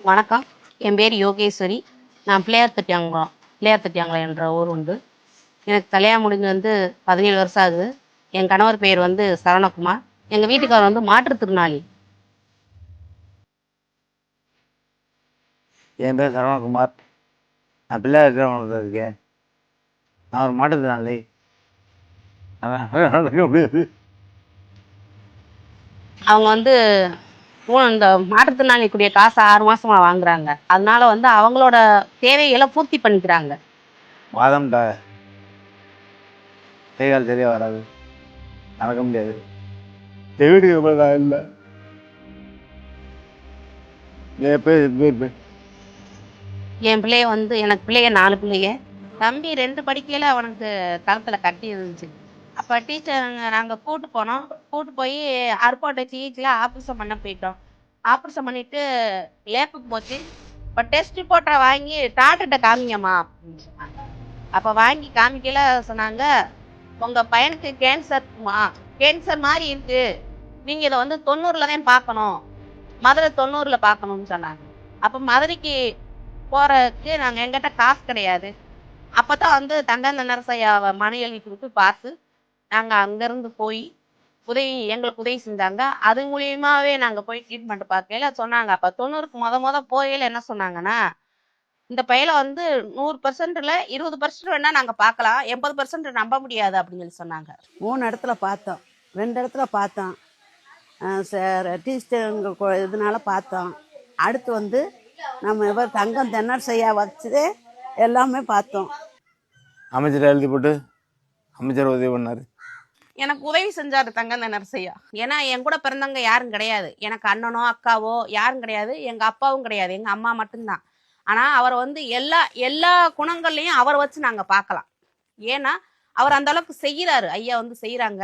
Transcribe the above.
வணக்கம். என் பேர் யோகேஸ்வரி. நான் பிள்ளையார்தட்டியாங்குளம் என்ற ஊர் உண்டு. எனக்கு கல்யாணம் முடிஞ்சு 17 வருஷம் ஆகுது. என் கணவர் பெயர் சரவணகுமார். எங்கள் வீட்டுக்காரர் மாற்றுத்திறனாளி. என் பேர் சரவணகுமார். நான் பிள்ளையார்தட்டியாங்குளத்தில் இருக்கேன். நான் ஒரு மாற்றுத்திறனாளி. அவங்க இந்த மாற்றுத்திறனாளிக்குரிய காசை 6 மாசமா வாங்குறாங்க. அதனால அவங்களோட தேவைகளை பூர்த்தி பண்ணிக்கிறாங்க. வாதம் கைகால் சரியாக வராது, நடக்க முடியாது. வீட்டுக்கு இல்லை. என் பிள்ளைய எனக்கு பிள்ளைய 4 பிள்ளைங்க. தம்பி 2 படிக்கையில் அவனுக்கு தளத்தில் கட்டி இருந்துச்சு. அப்போ டீச்சருங்க நாங்கள் கூட்டு போனோம். கூட்டு போய் அருப்பாட்டை ஜிஹெச்சில் ஆப்ரேஷன் பண்ண போயிட்டோம். ஆப்ரேஷன் பண்ணிட்டு லேப்புக்கு போச்சு. இப்போ டெஸ்ட் ரிப்போர்ட்டை வாங்கி டாக்டர்கிட்ட காமிங்கம்மா அப்படின்னு சொன்னாங்க. அப்போ வாங்கி காமிக்கல சொன்னாங்க, உங்கள் பையனுக்கு கேன்சர் மாதிரி இருக்கு, நீங்கள் இதை 90ல் தான் பார்க்கணும், மதுரை 90ல் பார்க்கணும்னு சொன்னாங்க. அப்போ மதுரைக்கு போறதுக்கு எங்கிட்ட காசு கிடையாது. அப்பதான் தங்கம் நரசையாவை மனு எழுதி கொடுத்து பார்த்து நாங்கள் அங்கேருந்து போய் எங்களுக்கு உதவி செஞ்சாங்க. அது மூலியமாவே நாங்கள் போய் ட்ரீட்மெண்ட் பார்க்கல சொன்னாங்க. அப்போ 90க்கு முத போகையில் என்ன சொன்னாங்கன்னா, இந்த பையலை 100%ல் 20% வேணா நாங்கள் பார்க்கலாம், 80% நம்ப முடியாது அப்படின்னு சொல்லி சொன்னாங்க. 3 இடத்துல பார்த்தோம், 2 இடத்துல பார்த்தோம். டீச்சர் இதனால பார்த்தோம். அடுத்து நம்ம இவர் தங்கம் தென்னரசையா வச்சு எல்லாமே பார்த்தோம். அமைச்சர் எழுதி போட்டு அமைச்சர் உதவி பண்ணாரு. எனக்கு உதவி செஞ்சாரு தங்கம் தென்னரசையா. ஏன்னா என் கூட பிறந்தவங்க யாரும் கிடையாது. எனக்கு அண்ணனோ அக்காவோ யாரும் கிடையாது. எங்க அப்பாவும் கிடையாது, எங்க அம்மா மட்டும்தான். ஆனா அவர் எல்லா குணங்கள்லையும் அவர் வச்சு நாங்க பார்க்கலாம். ஏன்னா அவர் அந்த அளவுக்கு செய்யறாரு. ஐயா செய்யறாங்க.